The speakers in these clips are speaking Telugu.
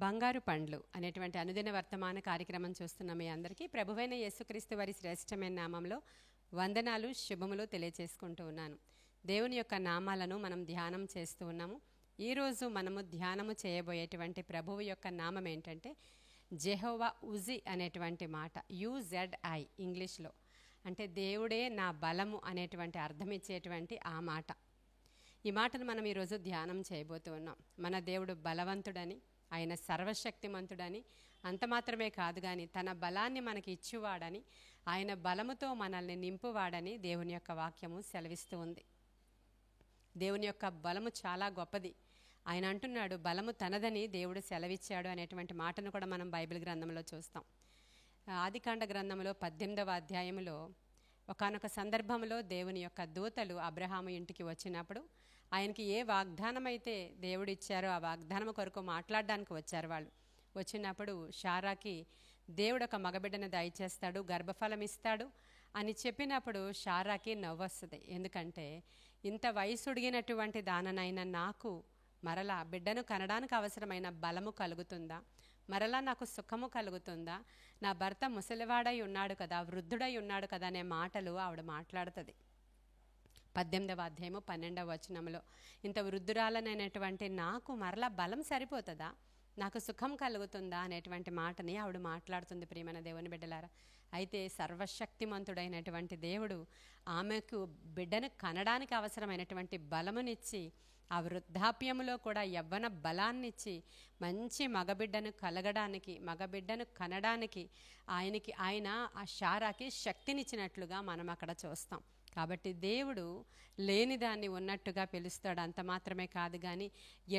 బంగారు పండ్లు అనేటువంటి అనుదిన వర్తమాన కార్యక్రమం చూస్తున్న మీ అందరికీ ప్రభువైన యేసుక్రీస్తు వారి శ్రేష్టమైన నామంలో వందనాలు శుభములు తెలియజేసుకుంటూ ఉన్నాను. దేవుని యొక్క నామాలను మనం ధ్యానం చేస్తూ ఉన్నాము. ఈరోజు మనము ధ్యానము చేయబోయేటువంటి ప్రభువు యొక్క నామం ఏంటంటే జెహోవా ఉజి అనేటువంటి మాట, UZI ఇంగ్లీష్లో, అంటే దేవుడే నా బలము అనేటువంటి అర్థం ఇచ్చేటువంటి ఆ మాట. ఈ మాటను మనం ఈరోజు ధ్యానం చేయబోతూ ఉన్నాం. మన దేవుడు బలవంతుడని, ఆయన సర్వశక్తిమంతుడని, అంత మాత్రమే కాదు కానీ తన బలాన్ని మనకి ఇచ్చువాడని, ఆయన బలముతో మనల్ని నింపువాడని దేవుని యొక్క వాక్యము సెలవిస్తూ ఉంది. దేవుని యొక్క బలము చాలా గొప్పది. ఆయన అంటున్నాడు బలము తనదని దేవుడు సెలవిచ్చాడు అనేటువంటి మాటను కూడా మనం బైబిల్ గ్రంథంలో చూస్తాం. ఆదికాండ గ్రంథంలో 18వ అధ్యాయంలో ఒకానొక సందర్భంలో దేవుని యొక్క దూతలు అబ్రహాము ఇంటికి వచ్చినప్పుడు ఆయనకి ఏ వాగ్దానం అయితే దేవుడు ఇచ్చారో ఆ వాగ్దానం కొరకు మాట్లాడడానికి వచ్చారు. వాళ్ళు వచ్చినప్పుడు షారాకి దేవుడు ఒక మగబిడ్డను దయచేస్తాడు, గర్భఫలం ఇస్తాడు అని చెప్పినప్పుడు షారాకి నవ్వొస్తుంది. ఎందుకంటే ఇంత వయసుడిగినటువంటి దాననైనా నాకు మరలా బిడ్డను కనడానికి అవసరమైన బలము కలుగుతుందా, మరలా నాకు సుఖము కలుగుతుందా, నా భర్త ముసలివాడై ఉన్నాడు కదా, వృద్ధుడై ఉన్నాడు కదా అనే మాటలు ఆవిడ మాట్లాడుతుంది. 18వ అధ్యాయము 12వ వచనంలో ఇంత వృద్ధురాలనైనటువంటి నాకు మరలా బలం సరిపోతుందా, నాకు సుఖం కలుగుతుందా అనేటువంటి మాటని ఆవిడ మాట్లాడుతుంది. ప్రియమైన దేవుని బిడ్డలారా, అయితే సర్వశక్తిమంతుడైనటువంటి దేవుడు ఆమెకు బిడ్డను కనడానికి అవసరమైనటువంటి బలమునిచ్చి, ఆ వృద్ధాప్యములో కూడా యవ్వన బలాన్నిచ్చి మంచి మగబిడ్డను కనడానికి ఆయన ఆ షారాకి శక్తినిచ్చినట్లుగా మనం అక్కడ చూస్తాం. కాబట్టి దేవుడు లేని దాన్ని ఉన్నట్టుగా పిలుస్తాడు. అంత మాత్రమే కాదు కానీ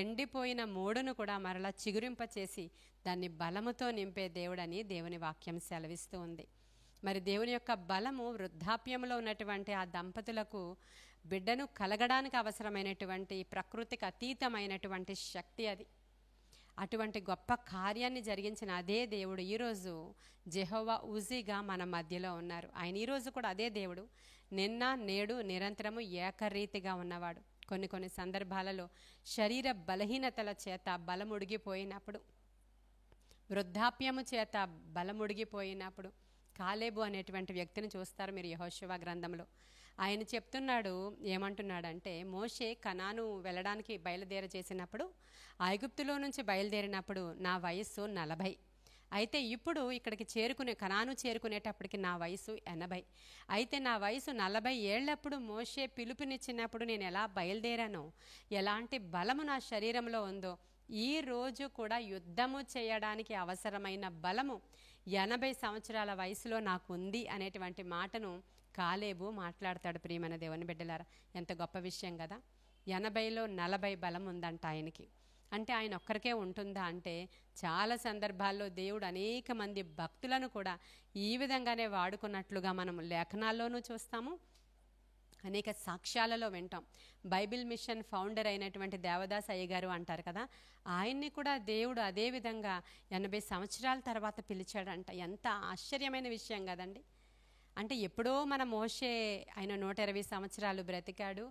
ఎండిపోయిన మూడును కూడా మరలా చిగురింపచేసి దాన్ని బలముతో నింపే దేవుడని దేవుని వాక్యం సెలవిస్తూ ఉంది. మరి దేవుని యొక్క బలము వృద్ధాప్యంలో ఉన్నటువంటి ఆ దంపతులకు బిడ్డను కలగడానికి అవసరమైనటువంటి ప్రకృతికి అతీతమైనటువంటి శక్తి అది. అటువంటి గొప్ప కార్యాన్ని జరిగించిన అదే దేవుడు ఈరోజు జెహోవా ఉజీగా మన మధ్యలో ఉన్నారు. ఆయన ఈరోజు కూడా అదే దేవుడు, నిన్న నేడు నిరంతరము ఏకరీతిగా ఉన్నవాడు. కొన్ని సందర్భాలలో శరీర బలహీనతల చేత బలముడిగిపోయినప్పుడు, వృద్ధాప్యము చేత బలముడిగిపోయినప్పుడు కాలేబు అనేటువంటి వ్యక్తిని చూస్తారు మీరు యెహోషువ గ్రంథంలో. ఆయన చెప్తున్నాడు, ఏమంటున్నాడంటే మోషే కనాను వెళ్ళడానికి బయలుదేరచేసినప్పుడు, ఐగుప్తులో నుంచి బయలుదేరినప్పుడు నా వయస్సు 40, అయితే ఇప్పుడు ఇక్కడికి కనాను చేరుకునేటప్పటికి నా వయసు 80. అయితే నా వయసు 40 ఏళ్లప్పుడు మోషే పిలుపునిచ్చినప్పుడు నేను ఎలా బయలుదేరానో, ఎలాంటి బలము నా శరీరంలో ఉందో, ఈ రోజు కూడా యుద్ధము చేయడానికి అవసరమైన బలము 80 సంవత్సరాల వయసులో నాకు ఉంది అనేటువంటి మాటను కాలేబు మాట్లాడతాడు. ప్రియమైన దేవుని బిడ్డలారా, ఎంత గొప్ప విషయం కదా. 80లో 40 బలం ఉందంట ఆయనకి. అంటే ఆయన ఒక్కరికే ఉంటుందా అంటే చాలా సందర్భాల్లో దేవుడు అనేక మంది భక్తులను కూడా ఈ విధంగానే వాడుకున్నట్లుగా మనం లేఖనాల్లోనూ చూస్తాము, అనేక సాక్ష్యాలలో వింటాం. బైబిల్ మిషన్ ఫౌండర్ అయినటువంటి దేవదాస్ అయ్య గారు అంటారు కదా, ఆయన్ని కూడా దేవుడు అదే విధంగా 80 సంవత్సరాల తర్వాత పిలిచాడంట. ఎంత ఆశ్చర్యమైన విషయం కదండి. అంటే ఎప్పుడో మన మోషే ఆయన 120 సంవత్సరాలు బ్రతికాడు.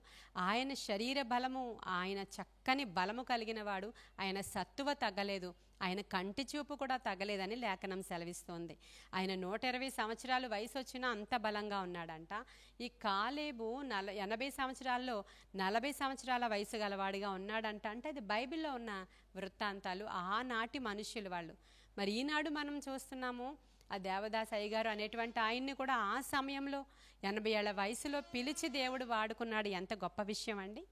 ఆయన శరీర బలము, ఆయన చక్కని బలము కలిగిన వాడు, ఆయన సత్తువ తగ్గలేదు, ఆయన కంటి చూపు కూడా తగ్గలేదని లేఖనం సెలవిస్తోంది. ఆయన 120 సంవత్సరాలు వయసు వచ్చినా అంత బలంగా ఉన్నాడంట. ఈ కాలేబు 80 సంవత్సరాల్లో 40 సంవత్సరాల వయసు గలవాడిగా ఉన్నాడంట. అంటే అది బైబిల్లో ఉన్న వృత్తాంతాలు, ఆనాటి మనుష్యులు వాళ్ళు. మరి ఈనాడు మనం చూస్తున్నాము, ఆ దేవదాస్ అయ్య గారు అనేటువంటి ఆయన్ని కూడా ఆ సమయంలో 80 ఏళ్ల వయసులో పిలిచి దేవుడు వాడుకున్నాడు. ఎంత గొప్ప విషయం అండి,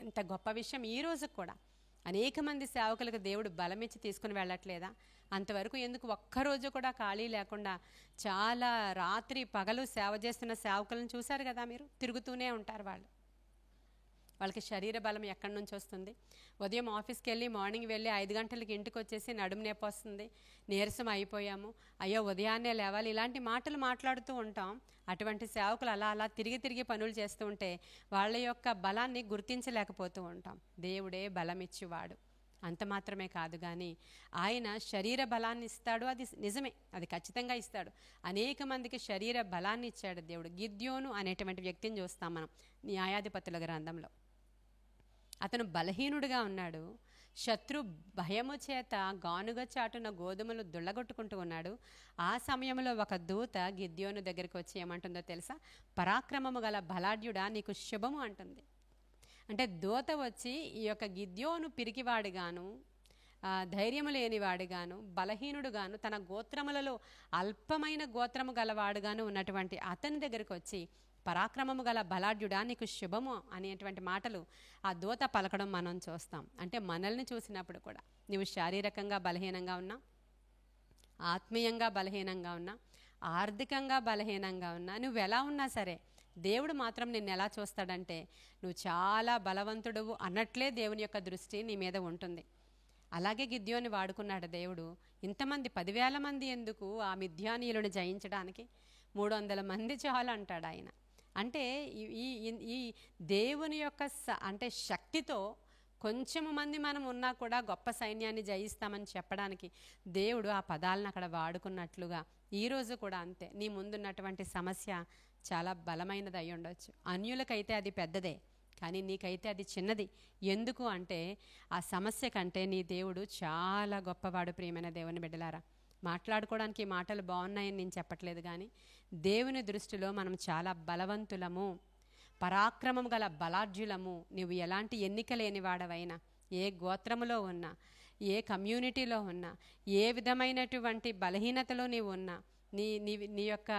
ఎంత గొప్ప విషయం. ఈరోజు కూడా అనేక మంది సేవకులకు దేవుడు బలమిచ్చి తీసుకుని వెళ్ళట్లేదా? అంతవరకు ఎందుకు ఒక్కరోజు కూడా ఖాళీ లేకుండా చాలా రాత్రి పగలు సేవ చేస్తున్న సేవకులను చూశారు కదా మీరు, తిరుగుతూనే ఉంటారు వాళ్ళు. వాళ్ళకి శరీర బలం ఎక్కడి నుంచి వస్తుంది? ఉదయం ఆఫీస్కి వెళ్ళి మార్నింగ్ వెళ్ళి 5 గంటలకి ఇంటికి వచ్చేసి నడుము నొప్పి వస్తుంది, నీరసం అయిపోయాము, అయ్యో ఉదయాన్నే లేవాలి, ఇలాంటి మాటలు మాట్లాడుతూ ఉంటాం. అటువంటి సేవకులు అలా తిరిగి పనులు చేస్తూ ఉంటే వాళ్ళ యొక్క బలాన్ని గుర్తించలేకపోతూ ఉంటాం. దేవుడే బలమిచ్చేవాడు. అంత మాత్రమే కాదు కానీ ఆయన శరీర బలాన్ని ఇస్తాడు, అది నిజమే, అది ఖచ్చితంగా ఇస్తాడు. అనేక మందికి శరీర బలాన్ని ఇచ్చాడు దేవుడు. గిద్యోను అనేటువంటి వ్యక్తిని చూస్తాం మనం న్యాయాధిపతుల గ్రంథంలో. అతను బలహీనుడిగా ఉన్నాడు, శత్రు భయము చేత గానుగ చాటున గోధుమలు దుళ్ళగొట్టుకుంటూ ఉన్నాడు. ఆ సమయంలో ఒక దూత గిద్యోను దగ్గరికి వచ్చి ఏమంటుందో తెలుసా? పరాక్రమము గల బలాఢ్యుడా, నీకు శుభము అంటుంది. అంటే దూత వచ్చి ఈ యొక్క గిద్యోను పిరికివాడుగాను, ధైర్యము లేనివాడుగాను, బలహీనుడుగాను, తన గోత్రములలో అల్పమైన గోత్రము గలవాడుగాను ఉన్నటువంటి అతని దగ్గరికి వచ్చి పరాక్రమము గల బలాఢ్యుడా, నీకు శుభము అనేటువంటి మాటలు ఆ దూత పలకడం మనం చూస్తాం. అంటే మనల్ని చూసినప్పుడు కూడా నువ్వు శారీరకంగా బలహీనంగా ఉన్నా, ఆత్మీయంగా బలహీనంగా ఉన్నా, ఆర్థికంగా బలహీనంగా ఉన్నా, నువ్వు ఎలా ఉన్నా సరే దేవుడు మాత్రం నిన్ను ఎలా చూస్తాడంటే నువ్వు చాలా బలవంతుడువు అన్నట్లే దేవుని యొక్క దృష్టి నీ మీద ఉంటుంది. అలాగే గిద్యోని వాడుకున్నాడు దేవుడు. ఇంతమంది 10,000 మంది ఎందుకు ఆ మిద్యానీయులను జయించడానికి? 300 మంది చాలు అంటాడు ఆయన. అంటే ఈ ఈ దేవుని యొక్క అంటే శక్తితో కొంచెము మంది మనం ఉన్నా కూడా గొప్ప సైన్యాన్ని జయిస్తామని చెప్పడానికి దేవుడు ఆ పదాలను అక్కడ వాడుకున్నట్లుగా ఈరోజు కూడా అంతే. నీ ముందున్నటువంటి సమస్య చాలా బలమైనది అయి ఉండొచ్చు. అన్యులకైతే అది పెద్దదే, కానీ నీకైతే అది చిన్నది. ఎందుకు అంటే ఆ సమస్య కంటే నీ దేవుడు చాలా గొప్పవాడు. ప్రియమైన దేవుని బిడ్డలారా, మాట్లాడుకోవడానికి మాటలు బాగున్నాయని నేను చెప్పట్లేదు, కానీ దేవుని దృష్టిలో మనం చాలా బలవంతులము, పరాక్రమం గల బలాఢ్యులము. నువ్వు ఎలాంటి ఎన్నిక లేని వాడవైనా, ఏ గోత్రములో ఉన్నా, ఏ కమ్యూనిటీలో ఉన్నా, ఏ విధమైనటువంటి బలహీనతలో నీవు ఉన్నా, నీ యొక్క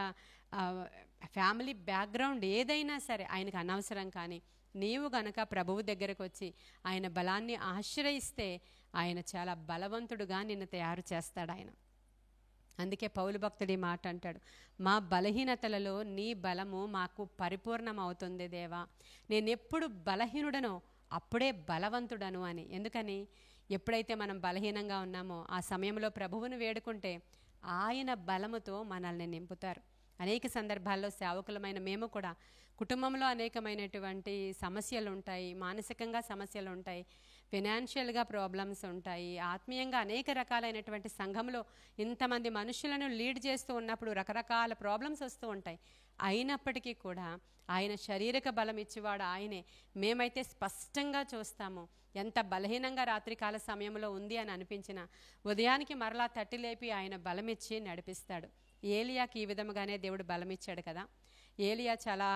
ఫ్యామిలీ బ్యాక్గ్రౌండ్ ఏదైనా సరే ఆయనకు అనవసరం. కానీ నీవు గనక ప్రభువు దగ్గరకు వచ్చి ఆయన బలాన్ని ఆశ్రయిస్తే ఆయన చాలా బలవంతుడుగా నిన్ను తయారు చేస్తాడు ఆయన. అందుకే పౌలు భక్తుడి మాట అంటాడు, మా బలహీనతలలో నీ బలము మాకు పరిపూర్ణమవుతుంది దేవా. నేను ఎప్పుడు బలహీనుడనో అప్పుడే బలవంతుడను అని. ఎందుకని? ఎప్పుడైతే మనం బలహీనంగా ఉన్నామో ఆ సమయంలో ప్రభువును వేడుకుంటే ఆయన బలముతో మనల్ని నింపుతారు. అనేక సందర్భాల్లో సేవకులమైన మేము కూడా కుటుంబంలో అనేకమైనటువంటి సమస్యలు ఉంటాయి, మానసికంగా సమస్యలు ఉంటాయి, ఫినాన్షియల్గా ప్రాబ్లమ్స్ ఉంటాయి, ఆత్మీయంగా అనేక రకాలైనటువంటి సంఘంలో ఇంతమంది మనుషులను లీడ్ చేస్తూ ఉన్నప్పుడు రకరకాల ప్రాబ్లమ్స్ వస్తూ ఉంటాయి. అయినప్పటికీ కూడా ఆయన శారీరక బలం ఇచ్చేవాడు ఆయనే. మేమైతే స్పష్టంగా చూస్తాము, ఎంత బలహీనంగా రాత్రికాల సమయంలో ఉంది అని అనిపించిన ఉదయానికి మరలా తట్టి లేపి ఆయన బలమిచ్చి నడిపిస్తాడు. ఏలియాకి ఈ విధముగానే దేవుడు బలమిచ్చాడు కదా. ఏలియా చాలా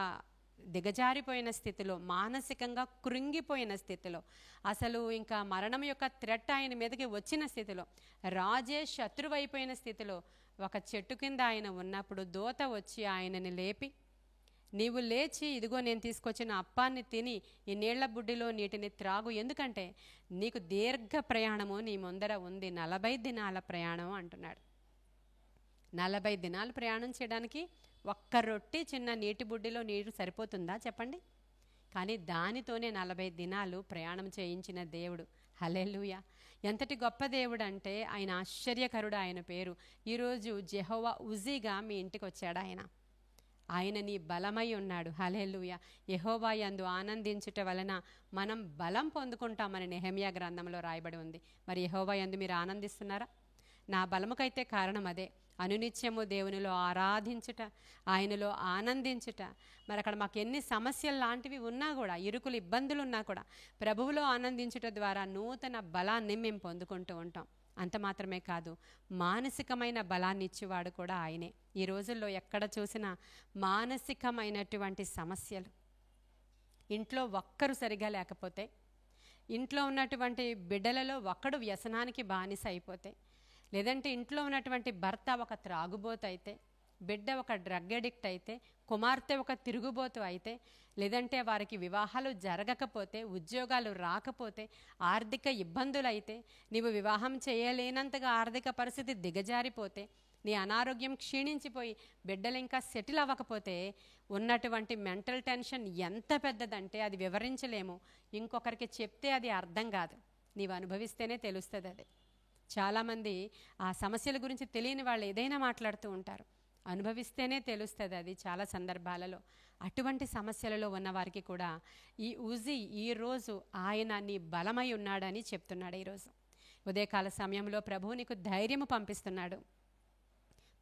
దిగజారిపోయిన స్థితిలో, మానసికంగా కృంగిపోయిన స్థితిలో, అసలు ఇంకా మరణం యొక్క థ్రెట్ ఆయన మీదకి వచ్చిన స్థితిలో, రాజే శత్రువైపోయిన స్థితిలో ఒక చెట్టు కింద ఆయన ఉన్నప్పుడు దూత వచ్చి ఆయనని లేపి, నీవు లేచి ఇదిగో నేను తీసుకొచ్చిన అప్పాన్ని తిని ఈ నీళ్ల బుడ్డిలో నీటిని త్రాగు, ఎందుకంటే నీకు దీర్ఘ ప్రయాణము నీ ముందర ఉంది, 40 దినాల ప్రయాణం అంటున్నాడు. 40 దినాలు ప్రయాణం చేయడానికి ఒక్క రొట్టి చిన్న నీటి బుడ్డిలో నీరు సరిపోతుందా చెప్పండి? కానీ దానితోనే 40 దినాలు ప్రయాణం చేయించిన దేవుడు. హల్లెలూయా! ఎంతటి గొప్ప దేవుడు అంటే ఆయన ఆశ్చర్యకరుడు. ఆయన పేరు ఈరోజు యెహోవా ఉజ్జీగా మీ ఇంటికి వచ్చాడు ఆయన. ఆయన నీ బలమై ఉన్నాడు. హల్లెలూయా! యెహోవా యందు ఆనందించుట వలన మనం బలం పొందుకుంటామని నెహెమ్యా గ్రంథంలో రాయబడి ఉంది. మరి యెహోవా యందు మీరు ఆనందిస్తున్నారా? నా బలముకైతే కారణం అదే. అనునిత్యము దేవునిలో ఆరాధించుట, ఆయనలో ఆనందించుట. మరి అక్కడ మాకు ఎన్ని సమస్యలు లాంటివి ఉన్నా కూడా, ఇరుకులు ఇబ్బందులు ఉన్నా కూడా ప్రభువులో ఆనందించుట ద్వారా నూతన బలాన్ని మేము పొందుకుంటూ ఉంటాం. అంత మాత్రమే కాదు, మానసికమైన బలాన్ని ఇచ్చేవాడు కూడా ఆయనే. ఈ రోజుల్లో ఎక్కడ చూసినా మానసికమైనటువంటి సమస్యలు, ఇంట్లో ఒక్కరు సరిగా లేకపోతే, ఇంట్లో ఉన్నటువంటి బిడ్డలలో ఒక్కడు వ్యసనానికి బానిస అయిపోతే, లేదంటే ఇంట్లో ఉన్నటువంటి భర్త ఒక త్రాగుబోతు అయితే, బిడ్డ ఒక డ్రగ్ అడిక్ట్ అయితే, కుమార్తె ఒక తిరుగుబోతు అయితే, లేదంటే వారికి వివాహాలు జరగకపోతే, ఉద్యోగాలు రాకపోతే, ఆర్థిక ఇబ్బందులు అయితే, నీవు వివాహం చేయలేనంతగా ఆర్థిక పరిస్థితి దిగజారిపోతే, నీ అనారోగ్యం క్షీణించిపోయి బిడ్డలు ఇంకా సెటిల్ అవ్వకపోతే ఉన్నటువంటి మెంటల్ టెన్షన్ ఎంత పెద్దదంటే అది వివరించలేము. ఇంకొకరికి చెప్తే అది అర్థం కాదు, నీవు అనుభవిస్తేనే తెలుస్తుంది. అది చాలామంది ఆ సమస్యల గురించి తెలియని వాళ్ళు ఏదైనా మాట్లాడుతూ ఉంటారు, అనుభవిస్తేనే తెలుస్తుంది అది చాలా సందర్భాలలో. అటువంటి సమస్యలలో ఉన్నవారికి కూడా ఈ ఉజ్జీ ఈరోజు ఆయన నీ బలమై ఉన్నాడని చెప్తున్నాడు. ఈరోజు ఉదయకాల సమయంలో ప్రభువు నీకు ధైర్యము పంపిస్తున్నాడు,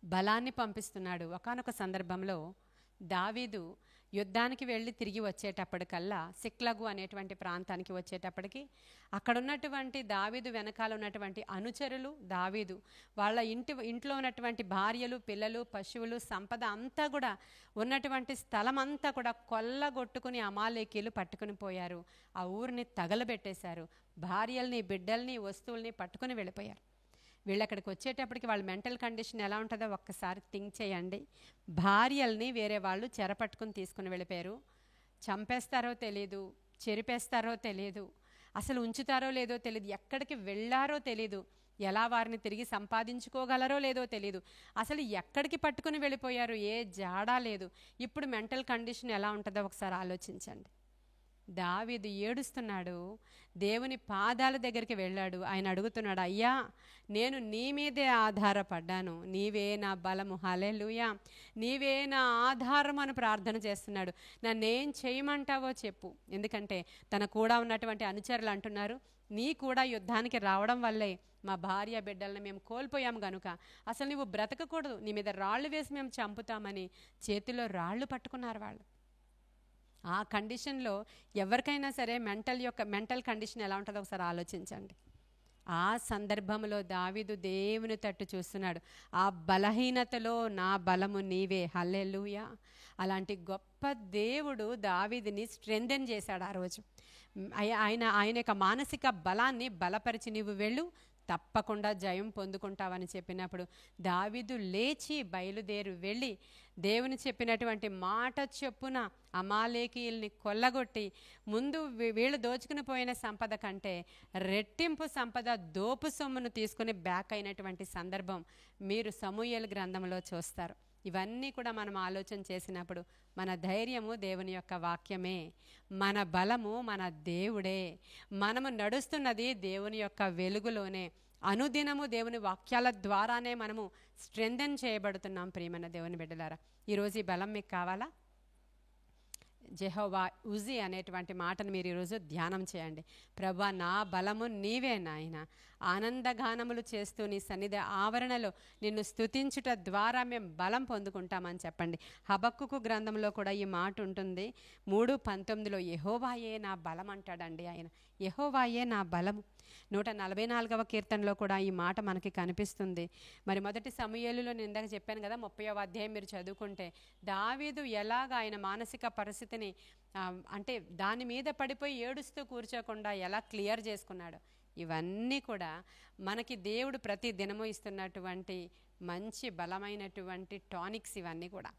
బలాన్ని పంపిస్తున్నాడు. ఒకానొక సందర్భంలో దావీదు యుద్ధానికి వెళ్ళి తిరిగి వచ్చేటప్పటికల్లా సిక్లగు అనేటువంటి ప్రాంతానికి వచ్చేటప్పటికి అక్కడ ఉన్నటువంటి దావీదు వెనకాల ఉన్నటువంటి అనుచరులు, దావీదు వాళ్ళ ఇంట్లో ఉన్నటువంటి భార్యలు, పిల్లలు, పశువులు, సంపద అంతా కూడా ఉన్నటువంటి స్థలం అంతా కూడా కొల్లగొట్టుకుని అమాలేకీలు పట్టుకుని పోయారు. ఆ ఊరిని తగలబెట్టేశారు. భార్యల్ని, బిడ్డల్ని, వస్తువుల్ని పట్టుకుని వెళ్ళిపోయారు. వీళ్ళు అక్కడికి వచ్చేటప్పటికి వాళ్ళ మెంటల్ కండిషన్ ఎలా ఉంటుందో ఒక్కసారి థింక్ చేయండి. భార్యల్ని వేరే వాళ్ళు చెరపట్టుకుని తీసుకుని వెళ్ళిపోయారు. చంపేస్తారో తెలీదు, చెరిపేస్తారో తెలీదు, అసలు ఉంచుతారో లేదో తెలీదు, ఎక్కడికి వెళ్ళారో తెలీదు, ఎలా వారిని తిరిగి సంపాదించుకోగలరో లేదో తెలీదు, అసలు ఎక్కడికి పట్టుకుని వెళ్ళిపోయారు, ఏ జాడా లేదు. ఇప్పుడు మెంటల్ కండిషన్ ఎలా ఉంటుందో ఒకసారి ఆలోచించండి. దావీదు ఏడుస్తున్నాడు, దేవుని పాదాల దగ్గరికి వెళ్ళాడు. ఆయన అడుగుతున్నాడు, అయ్యా నేను నీ మీదే ఆధారపడ్డాను, నీవే నా బలము, హల్లెలూయా, నీవే నా ఆధారం అని ప్రార్థన చేస్తున్నాడు. నన్నేం చేయమంటావో చెప్పు. ఎందుకంటే తన కూడా ఉన్నటువంటి అనుచరులు అంటున్నారు, నీ కూడా యుద్ధానికి రావడం వల్లే మా భార్య బిడ్డలను మేము కోల్పోయాము గనుక అసలు నువ్వు బ్రతకకూడదు, నీ మీద రాళ్ళు వేసి మేము చంపుతామని చేతిలో రాళ్ళు పట్టుకున్నారు వాళ్ళు. ఆ కండిషన్లో ఎవరికైనా సరే మెంటల్ కండిషన్ ఎలా ఉంటుందో ఒకసారి ఆలోచించండి. ఆ సందర్భంలో దావీదు దేవుని తట్టు చూస్తున్నాడు. ఆ బలహీనతలో నా బలము నీవే, హల్లెలూయా. అలాంటి గొప్ప దేవుడు దావీదుని స్ట్రెంథెన్ చేశాడు ఆ రోజు. ఆయన యొక్క మానసిక బలాన్ని బలపరిచి నీవు వెళ్ళు, తప్పకుండా జయం పొందుకుంటావని చెప్పినప్పుడు దావీదు లేచి బయలుదేరి వెళ్ళి దేవుని చెప్పినటువంటి మాట చొప్పున అమాలేకీయుల్ని కొల్లగొట్టి ముందు వీళ్ళు దోచుకుని పోయిన సంపద కంటే రెట్టింపు సంపద, దోపు సొమ్మును తీసుకుని బ్యాక్ అయినటువంటి సందర్భం మీరు సమూయేలు గ్రంథంలో చూస్తారు. ఇవన్నీ కూడా మనం ఆలోచన చేసినప్పుడు మన ధైర్యము దేవుని యొక్క వాక్యమే, మన బలము మన దేవుడే, మనము నడుస్తున్నది దేవుని యొక్క వెలుగులోనే, అనుదినము దేవుని వాక్యాల ద్వారానే మనము స్ట్రెంథెన్ చేయబడుతున్నాం. ప్రియమైన దేవుని బిడ్డలారా, ఈరోజు ఈ బలం మీకు కావాలా? జెహోవా ఉజీ అనేటువంటి మాటను మీరు ఈరోజు ధ్యానం చేయండి. ప్రభా నా బలము నీవే నాయన, ఆనందగానములు చేస్తూ నీ సన్నిధి ఆవరణలో నిన్ను స్తుతించుట ద్వారా మేము బలం పొందుకుంటామని చెప్పండి. హబక్కుకు గ్రంథంలో కూడా ఈ మాట ఉంటుంది. 3:19 యెహోవాయే నా బలం అంటాడండి ఆయన. యెహోవాయే నా బలము. 144వ కీర్తనలో కూడా ఈ మాట మనకి కనిపిస్తుంది. మరి మొదటి సమూయేలులో నేను ఇందాక చెప్పాను కదా, 30వ అధ్యాయం మీరు చదువుకుంటే దావీదు ఎలాగ ఆయన మానసిక పరిస్థితిని అంటే దాని మీద పడిపోయి ఏడుస్తూ కూర్చోకుండా ఎలా క్లియర్ చేసుకున్నాడు. ఇవన్నీ కూడా మనకి దేవుడు ప్రతి దినము ఇస్తున్నటువంటి మంచి బలమైనటువంటి టానిక్స్ ఇవన్నీ కూడా,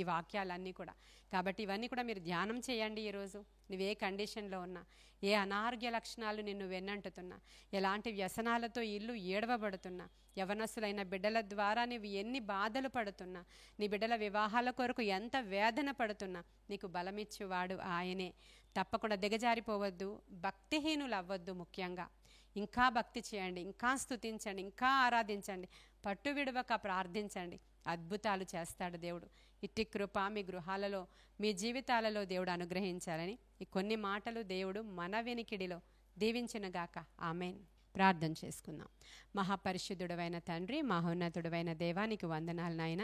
ఈ వాక్యాలన్నీ కూడా. కాబట్టి ఇవన్నీ కూడా మీరు ధ్యానం చేయండి. ఈరోజు నువ్వే కండిషన్లో ఉన్నా, ఏ అనారోగ్య లక్షణాలు నిన్ను వెన్నంటుతున్నా, ఎలాంటి వ్యసనాలతో ఇల్లు ఏడవబడుతున్నా, యవనస్తులైన బిడ్డల ద్వారా నువ్వు ఎన్ని బాధలు పడుతున్నా, నీ బిడ్డల వివాహాల కొరకు ఎంత వేదన పడుతున్నా, నీకు బలమిచ్చువాడు ఆయనే. తప్పకుండా దిగజారిపోవద్దు, భక్తిహీనులు అవ్వద్దు. ముఖ్యంగా ఇంకా భక్తి చేయండి, ఇంకా స్తుతించండి, ఇంకా ఆరాధించండి, పట్టు విడవక ప్రార్థించండి. అద్భుతాలు చేస్తాడు దేవుడు. ఇట్టి కృప మీ గృహాలలో, మీ జీవితాలలో దేవుడు అనుగ్రహించాలని ఈ కొన్ని మాటలు దేవుడు మన వెనికిడిలో దీవించునుగాక. ఆమేన్. ప్రార్థన చేసుకుందాం. మహాపరిశుద్ధుడవైన తండ్రి, మహోన్నతుడవైన దేవానికి వందనాలు నాయన.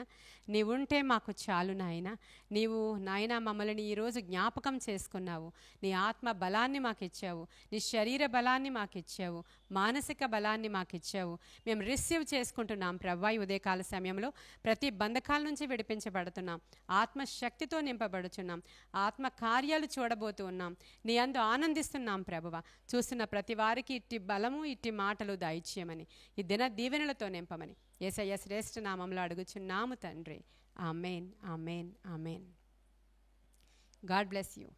నీవుంటే మాకు చాలు నాయన. నీవు నాయన మమ్మల్ని ఈరోజు జ్ఞాపకం చేసుకున్నావు. నీ ఆత్మ బలాన్ని మాకు ఇచ్చావు, నీ శరీర బలాన్ని మాకు ఇచ్చావు, మానసిక బలాన్ని మాకు ఇచ్చావు. మేము రిసీవ్ చేసుకుంటున్నాం ప్రభా. ఈ ఉదయకాల సమయంలో ప్రతి బంధకాల నుంచి విడిపించబడుతున్నాం, ఆత్మశక్తితో నింపబడుచున్నాం, ఆత్మ కార్యాలు చూడబోతూ ఉన్నాం, నీ అందు ఆనందిస్తున్నాం ప్రభువా. చూస్తున్న ప్రతి వారికి ఇట్టి బలము, ఇట్టి మాటలు దయచేయమని, ఈ దిన దీవెనలతో నింపమని యేసయ్య శ్రేష్ఠ నామంలో అడుగుచున్నాము తండ్రి. ఆమేన్, ఆమేన్, ఆమేన్. God bless you.